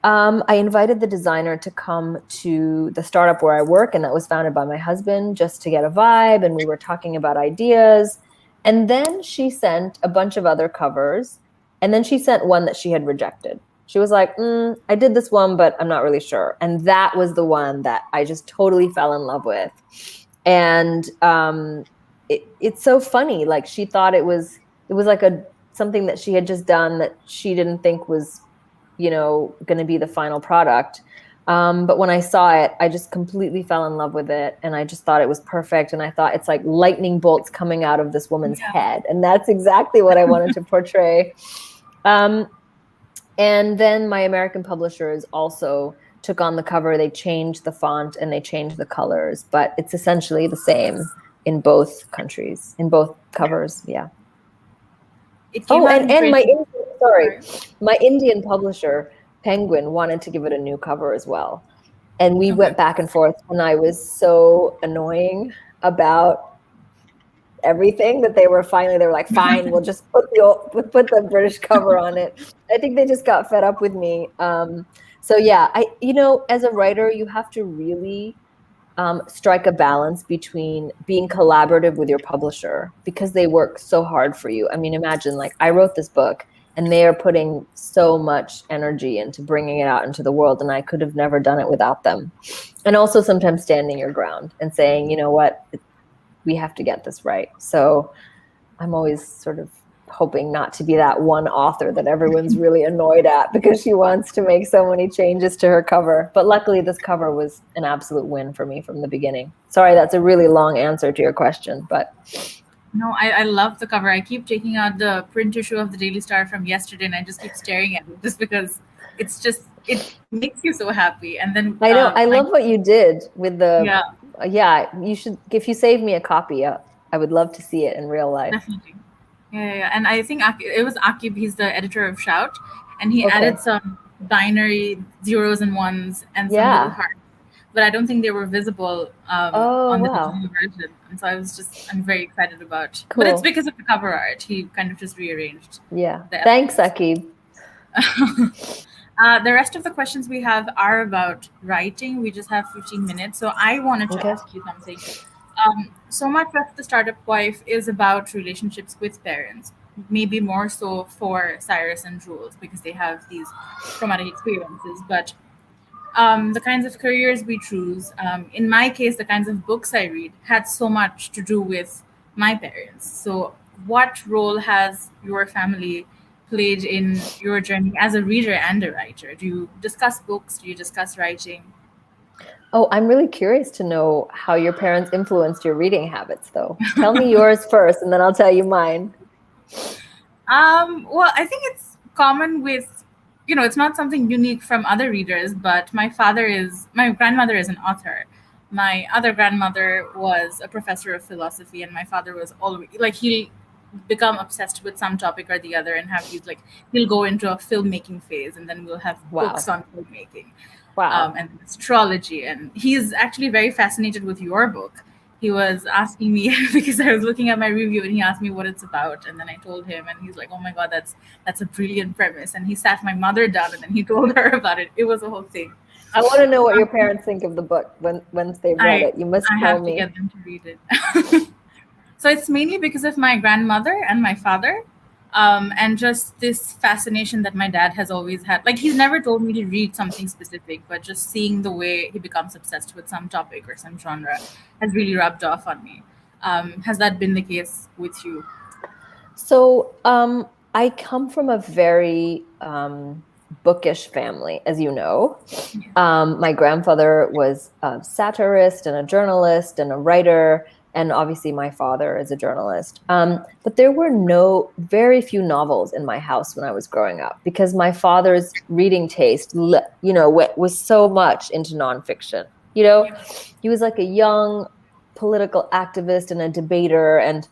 I invited the designer to come to the startup where I work, and that was founded by my husband, just to get a vibe, and we were talking about ideas. And then she sent a bunch of other covers, and then she sent one that she had rejected. She was like, I did this one, but I'm not really sure. And that was the one that I just totally fell in love with. And it's so funny. Like, she thought it was like something that she had just done that she didn't think was, going to be the final product. But when I saw it, I just completely fell in love with it. And I just thought it was perfect. And I thought it's like lightning bolts coming out of this woman's head. And that's exactly what I wanted to portray. And then my American publishers also took on the cover. They changed the font and they changed the colors, but it's essentially the same in both countries, in both covers. Yeah. And my Indian publisher, Penguin, wanted to give it a new cover as well. And we went back and forth, and I was so annoying about everything that they were like, fine, we'll just put the British cover on it. I think they just got fed up with me. So yeah, as a writer, you have to really strike a balance between being collaborative with your publisher, because they work so hard for you. I mean, imagine, like, I wrote this book and they are putting so much energy into bringing it out into the world, and I could have never done it without them. And also sometimes standing your ground and saying, you know what, we have to get this right. So I'm always sort of hoping not to be that one author that everyone's really annoyed at because she wants to make so many changes to her cover. But luckily, this cover was an absolute win for me from the beginning. Sorry, that's a really long answer to your question, but... No, I love the cover. I keep taking out the print issue of the Daily Star from yesterday, and I just keep staring at it just because it makes you so happy. And then I know, I love what you did with the... Yeah, you should, if you save me a copy, I would love to see it in real life. Definitely. Yeah. And I think it was Akib, he's the editor of Shout, and he added some binary zeros and ones and some little hearts. But I don't think they were visible on the digital version. And so I'm very excited about. Cool. But it's because of the cover art. He kind of just rearranged. Yeah. Thanks, Akib. The rest of the questions we have are about writing. We just have 15 minutes. So I wanted to ask you something. So much of The Startup Wife is about relationships with parents, maybe more so for Cyrus and Jules because they have these traumatic experiences. But the kinds of careers we choose, in my case, the kinds of books I read had so much to do with my parents. So what role has your family played in your journey as a reader and a writer? Do you discuss books? Do you discuss writing? Oh, I'm really curious to know how your parents influenced your reading habits, though. Tell me yours first, and then I'll tell you mine. Well, I think it's common with, it's not something unique from other readers, but my grandmother is an author. My other grandmother was a professor of philosophy, and my father was always, he'll become obsessed with some topic or the other and have these, he'll go into a filmmaking phase, and then we'll have books on filmmaking. Wow. And astrology. And he's actually very fascinated with your book. He was asking me because I was looking at my review, and he asked me what it's about. And then I told him, and he's like, oh my God, that's a brilliant premise. And he sat my mother down and then he told her about it. It was a whole thing. I want to know what your parents think of the book once they've read it. You must tell me. I have to get them to read it. So it's mainly because of my grandmother and my father. And just this fascination that my dad has always had. Like, he's never told me to read something specific, but just seeing the way he becomes obsessed with some topic or some genre has really rubbed off on me. Has that been the case with you? So I come from a very bookish family, as you know. My grandfather was a satirist and a journalist and a writer, and obviously my father is a journalist. But there were very few novels in my house when I was growing up, because my father's reading taste, was so much into nonfiction. He was like a young political activist and a debater, and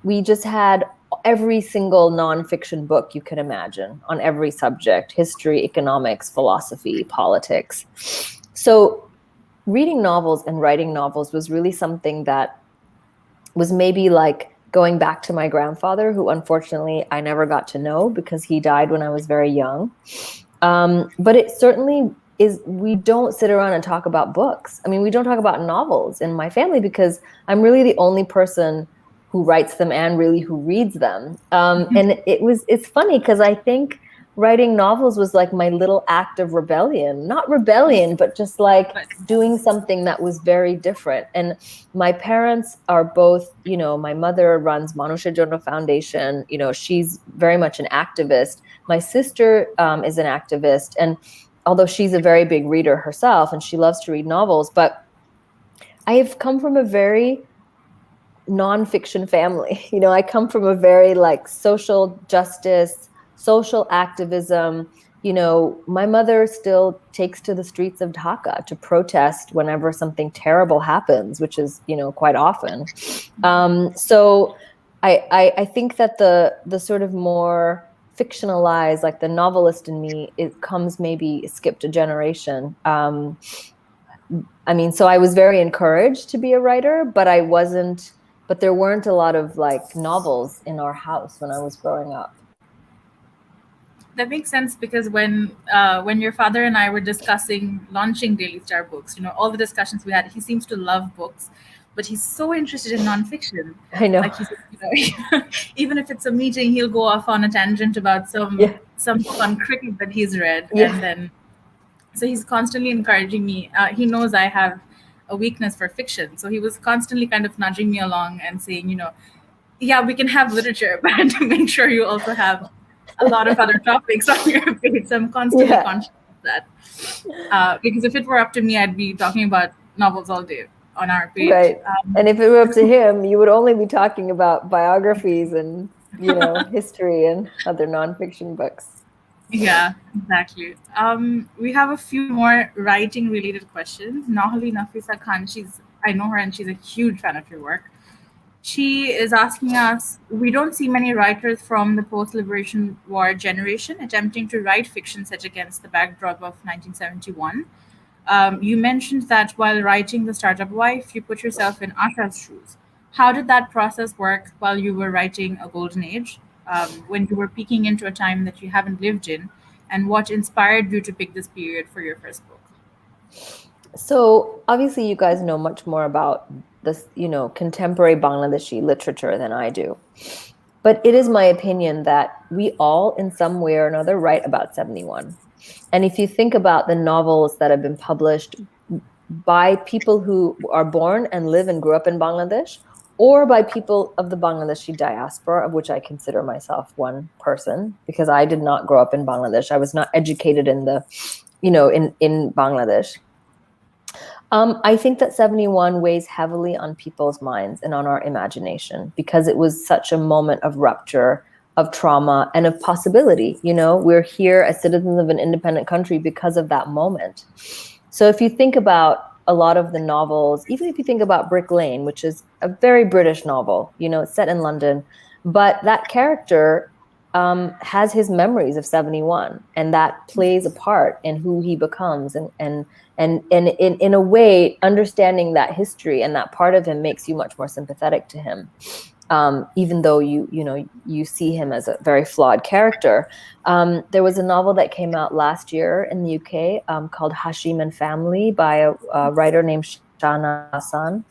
we just had every single nonfiction book you could imagine on every subject: history, economics, philosophy, politics. So reading novels and writing novels was really something that was maybe like going back to my grandfather, who unfortunately I never got to know because he died when I was very young. But it certainly is, we don't sit around and talk about books. I mean, we don't talk about novels in my family because I'm really the only person who writes them and really who reads them. And it's funny because I think writing novels was like my little act of rebellion. Not rebellion, but just like doing something that was very different. And my parents are both, my mother runs Manusha Jono Foundation. She's very much an activist. My sister is an activist. And although she's a very big reader herself and she loves to read novels, but I have come from a very nonfiction family. I come from a very like social justice, social activism. My mother still takes to the streets of Dhaka to protest whenever something terrible happens, which is, quite often. So I think that the sort of more fictionalized, like the novelist in me, it comes maybe skipped a generation. So I was very encouraged to be a writer, but there weren't a lot of like novels in our house when I was growing up. That makes sense, because when your father and I were discussing launching Daily Star Books, all the discussions we had, he seems to love books, but he's so interested in nonfiction. I know. Like, he said, even if it's a meeting, he'll go off on a tangent about some book on cricket that he's read, and then so he's constantly encouraging me. He knows I have a weakness for fiction, so he was constantly kind of nudging me along and saying, yeah, we can have literature, but to make sure you also have a lot of other topics on your page. So I'm constantly conscious of that. Because if it were up to me, I'd be talking about novels all day on our page. Right. And if it were up to him, you would only be talking about biographies and, history and other nonfiction books. Yeah, exactly. We have a few more writing related questions. Nahali Nafisa Khan, I know her and she's a huge fan of your work. She is asking us, we don't see many writers from the post-liberation war generation attempting to write fiction set against the backdrop of 1971. You mentioned that while writing The Startup Wife, you put yourself in Asha's shoes. How did that process work while you were writing A Golden Age, when you were peeking into a time that you haven't lived in, and what inspired you to pick this period for your first book? So obviously you guys know much more about this, contemporary Bangladeshi literature than I do. But it is my opinion that we all, in some way or another, write about 71. And if you think about the novels that have been published by people who are born and live and grew up in Bangladesh, or by people of the Bangladeshi diaspora, of which I consider myself one person, because I did not grow up in Bangladesh. I was not educated in in Bangladesh. I think that 71 weighs heavily on people's minds and on our imagination because it was such a moment of rupture, of trauma, and of possibility. We're here as citizens of an independent country because of that moment. So if you think about a lot of the novels, even if you think about Brick Lane, which is a very British novel, it's set in London, but that character has his memories of 71, and that plays a part in who he becomes, and in a way, understanding that history and that part of him makes you much more sympathetic to him, even though you see him as a very flawed character. There was a novel that came out last year in the UK called Hashim and Family by a writer named Shana Hassan,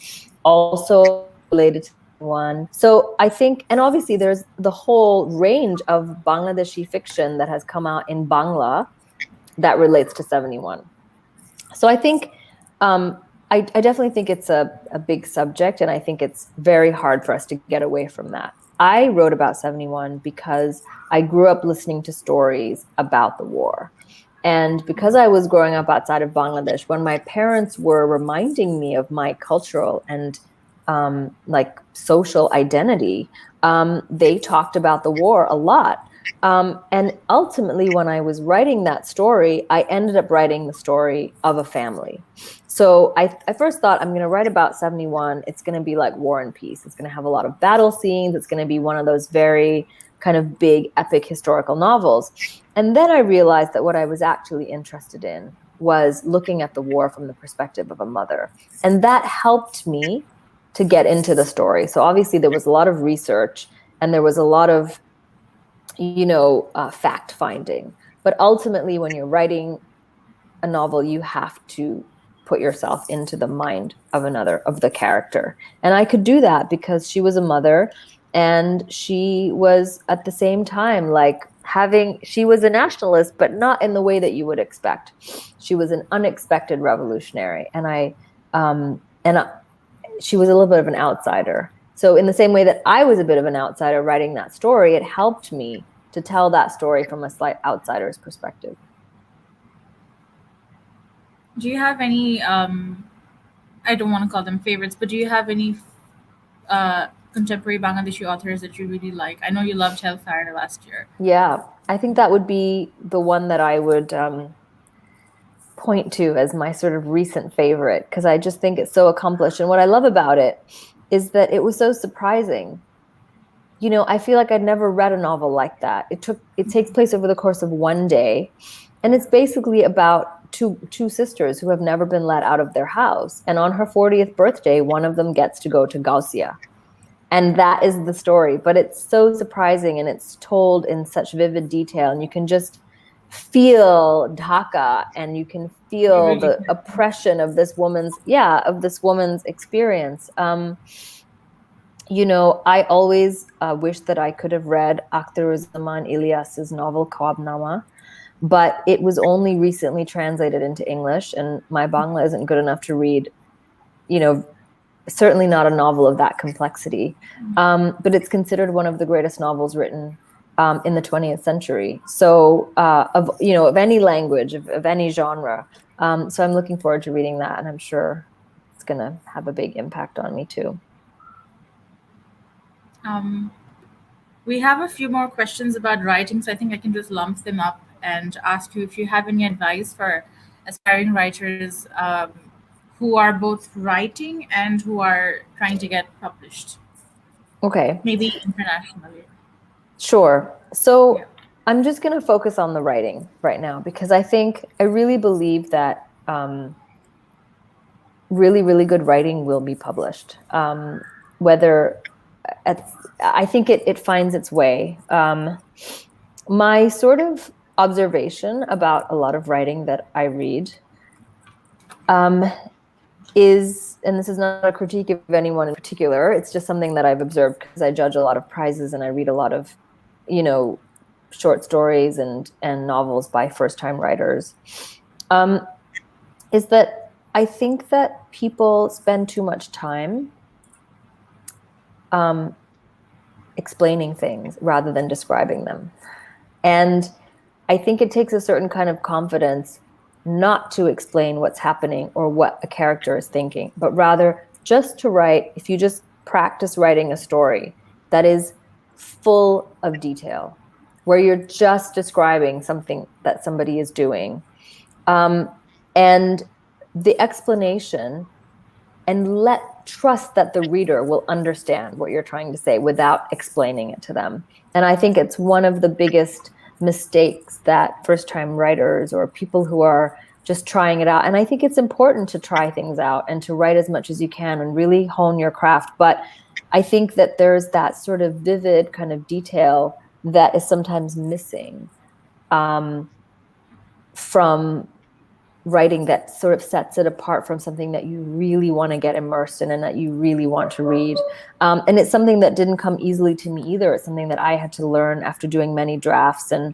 also related to 71. So I think, and obviously there's the whole range of Bangladeshi fiction that has come out in Bangla that relates to 71. So I think, I definitely think it's a big subject, and I think it's very hard for us to get away from that. I wrote about 71 because I grew up listening to stories about the war. And because I was growing up outside of Bangladesh, when my parents were reminding me of my cultural and like social identity, they talked about the war a lot. And ultimately, when I was writing that story, I ended up writing the story of a family. So I first thought, I'm going to write about 71. It's going to be like War and Peace. It's going to have a lot of battle scenes. It's going to be one of those very kind of big, epic historical novels. And then I realized that what I was actually interested in was looking at the war from the perspective of a mother. And that helped me to get into the story. So obviously there was a lot of research and there was a lot of, fact finding. But ultimately, when you're writing a novel, you have to put yourself into the mind of the character. And I could do that because she was a mother, and she was at the same time she was a nationalist, but not in the way that you would expect. She was an unexpected revolutionary, and she was a little bit of an outsider. So in the same way that I was a bit of an outsider writing that story, it helped me to tell that story from a slight outsider's perspective. Do you have any, I don't want to call them favorites, but do you have any contemporary Bangladeshi authors that you really like? I know you loved Hellfire last year. Yeah, I think that would be the one that I would point to as my sort of recent favorite, because I just think it's so accomplished. And what I love about it is that it was so surprising. I feel like I'd never read a novel like that. It takes place over the course of one day, and it's basically about two sisters who have never been let out of their house. And on her 40th birthday, one of them gets to go to Gausia. And that is the story. But it's so surprising, and it's told in such vivid detail, and you can just feel Dhaka, and you can feel the oppression of this woman's experience. I always wish that I could have read Akhtaruzzman Ilyas's novel Khwabnama, but it was only recently translated into English, and my Bangla isn't good enough to read, certainly not a novel of that complexity. But it's considered one of the greatest novels written in the 20th century. So of any language, of any genre. So I'm looking forward to reading that, and I'm sure it's going to have a big impact on me too. We have a few more questions about writing, so I think I can just lump them up and ask you if you have any advice for aspiring writers who are both writing and who are trying to get published. Okay. Maybe internationally. Sure. So I'm just going to focus on the writing right now, because I really believe that really, really good writing will be published. I think it finds its way. My sort of observation about a lot of writing that I read is, and this is not a critique of anyone in particular, it's just something that I've observed because I judge a lot of prizes and I read a lot of, short stories and novels by first-time writers, is that I think that people spend too much time explaining things rather than describing them. And I think it takes a certain kind of confidence not to explain what's happening or what a character is thinking, but rather just to write. If you just practice writing a story that is full of detail, where you're just describing something that somebody is doing, and the explanation, and trust that the reader will understand what you're trying to say without explaining it to them. And I think it's one of the biggest mistakes that first-time writers or people who are just trying it out. And I think it's important to try things out and to write as much as you can and really hone your craft. But I think that there's that sort of vivid kind of detail that is sometimes missing from writing that sort of sets it apart from something that you really want to get immersed in and that you really want to read. And it's something that didn't come easily to me either. It's something that I had to learn after doing many drafts and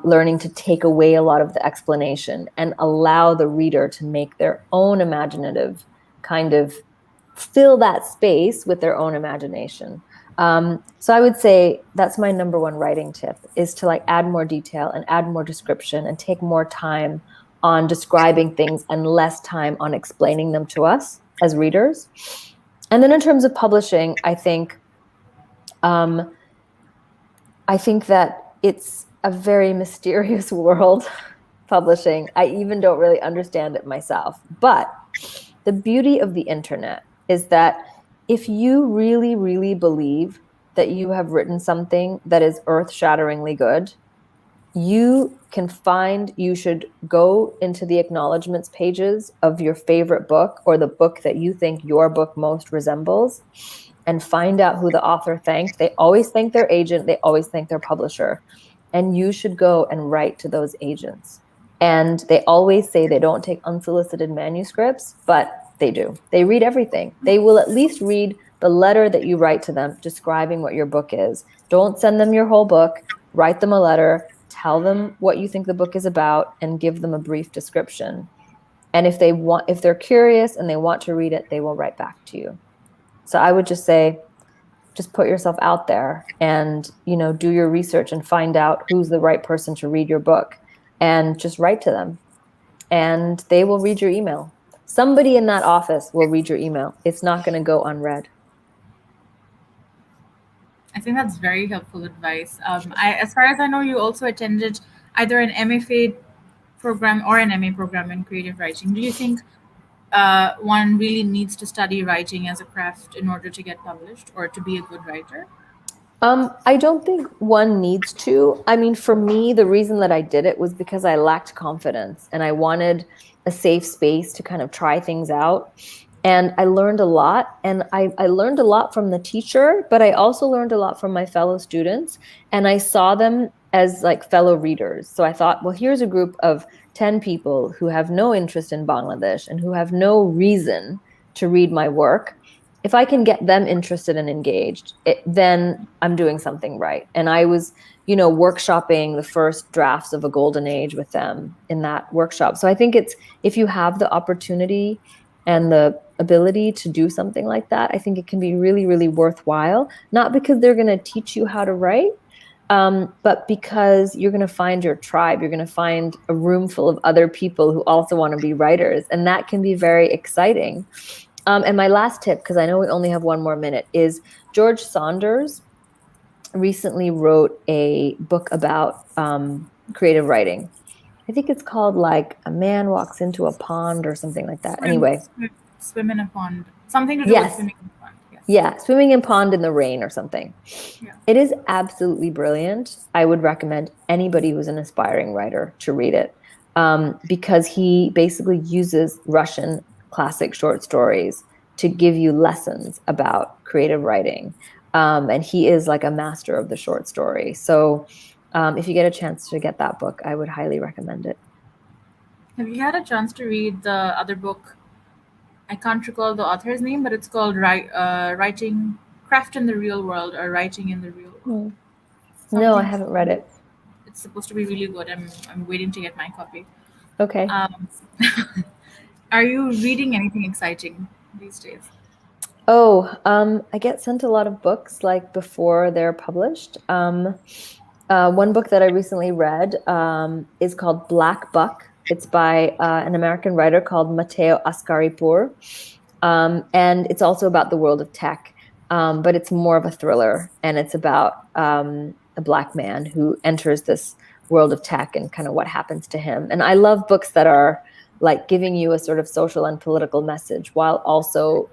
learning to take away a lot of the explanation and allow the reader to make their own imaginative kind of fill that space with their own imagination. So I would say that's my number one writing tip, is to like add more detail and add more description and take more time on describing things and less time on explaining them to us as readers. And then in terms of publishing, I think that it's a very mysterious world, publishing. I even don't really understand it myself. But the beauty of the internet is that if you really, really believe that you have written something that is earth-shatteringly good, you should go into the acknowledgements pages of your favorite book or the book that you think your book most resembles and find out who the author thanked. They always thank their agent. They always thank their publisher. And you should go and write to those agents. And they always say they don't take unsolicited manuscripts, but they do. They read everything. They will at least read the letter that you write to them describing what your book is. Don't send them your whole book. Write them a letter. Tell them what you think the book is about and give them a brief description. And if they're curious and they want to read it, they will write back to you. So I would just say, just put yourself out there and, do your research and find out who's the right person to read your book and just write to them and they will read your email. Somebody in that office will read your email. It's not going to go unread. I think that's very helpful advice. As far as I know, you also attended either an MFA program or an MA program in creative writing. Do you think one really needs to study writing as a craft in order to get published or to be a good writer? I don't think one needs to. I mean, for me, the reason that I did it was because I lacked confidence and I wanted a safe space to kind of try things out. And I learned a lot, and I learned a lot from the teacher, but I also learned a lot from my fellow students, and I saw them as like fellow readers. So I thought, well, here's a group of 10 people who have no interest in Bangladesh and who have no reason to read my work. If I can get them interested and engaged, then I'm doing something right. And I was, workshopping the first drafts of A Golden Age with them in that workshop. So I think if you have the opportunity and the ability to do something like that, I think it can be really, really worthwhile. Not because they're going to teach you how to write, but because you're going to find your tribe. You're going to find a room full of other people who also want to be writers. And that can be very exciting. And my last tip, because I know we only have one more minute, is George Saunders recently wrote a book about creative writing. I think it's called like A Man Walks into a Pond or something like that. Anyway. Swim in a pond. Something to do with swimming in a pond. Yes. Yeah, swimming in a pond in the rain or something. Yeah. It is absolutely brilliant. I would recommend anybody who's an aspiring writer to read it because he basically uses Russian classic short stories to give you lessons about creative writing. And he is like a master of the short story. So if you get a chance to get that book, I would highly recommend it. Have you had a chance to read the other book? I can't recall the author's name, but it's called Writing Craft in the Real World or Writing in the Real World. No, I haven't read it. It's supposed to be really good. I'm waiting to get my copy. Okay. Are you reading anything exciting these days? I get sent a lot of books like before they're published. One book that I recently read is called Black Buck. It's by an American writer called Matteo Ascaripour. And it's also about the world of tech, but it's more of a thriller. And it's about a Black man who enters this world of tech and kind of what happens to him. And I love books that are like giving you a sort of social and political message while also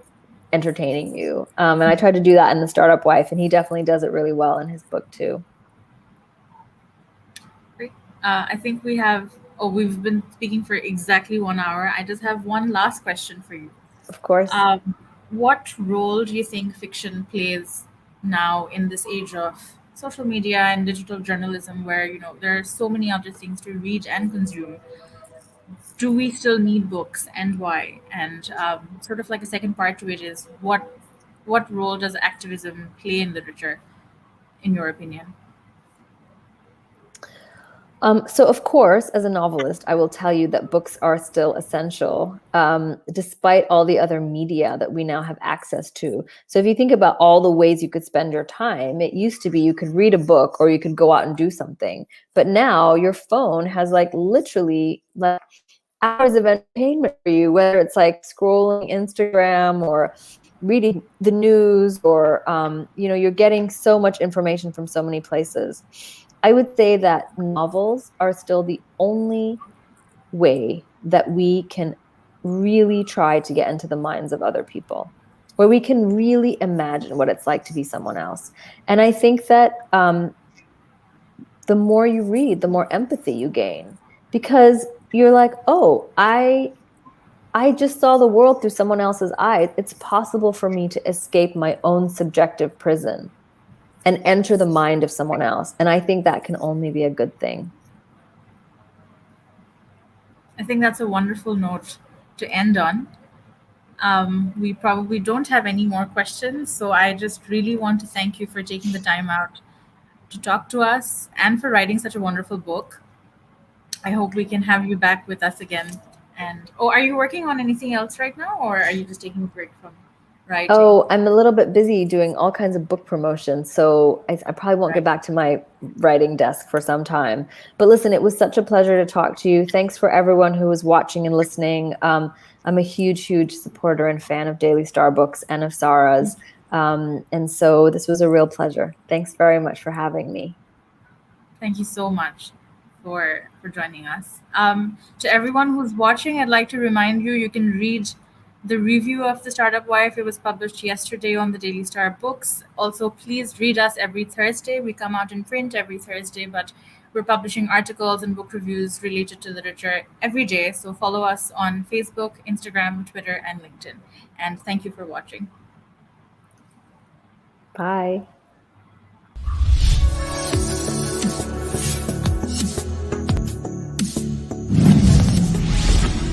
entertaining you. And I tried to do that in The Startup Wife, and he definitely does it really well in his book too. Great. I think we've been speaking for exactly 1 hour. I just have one last question for you. Of course. What role do you think fiction plays now in this age of social media and digital journalism where, there are so many other things to read and consume? do we still need books and why? And sort of like a second part to it is what role does activism play in literature, in your opinion? So, of course, as a novelist, I will tell you that books are still essential, despite all the other media that we now have access to. So, if you think about all the ways you could spend your time, it used to be you could read a book or you could go out and do something. But now your phone has like literally like hours of entertainment for you, whether it's like scrolling Instagram or reading the news or you're getting so much information from so many places. I would say that novels are still the only way that we can really try to get into the minds of other people, where we can really imagine what it's like to be someone else. And I think that the more you read, the more empathy you gain, because you're like, oh, I just saw the world through someone else's eyes. It's possible for me to escape my own subjective prison and enter the mind of someone else. And I think that can only be a good thing. I think that's a wonderful note to end on. We probably don't have any more questions, so I just really want to thank you for taking the time out to talk to us and for writing such a wonderful book. I hope we can have you back with us again. And oh, are you working on anything else right now, or are you just taking a break from writing? Oh, I'm a little bit busy doing all kinds of book promotions, so I probably won't get Right. back to my writing desk for some time. But listen, it was such a pleasure to talk to you. Thanks for everyone who was watching and listening. I'm a huge, huge supporter and fan of Daily Star Books and of Sarah's. And so this was a real pleasure. Thanks very much for having me. Thank you so much for joining us. To everyone who's watching, I'd like to remind you you can read the review of The Startup Wife. It was published yesterday on the Daily Star Books. Also, please read us every Thursday. We come out in print every Thursday, but we're publishing articles and book reviews related to literature every day. So follow us on Facebook, Instagram, Twitter, and LinkedIn. And thank you for watching. Bye.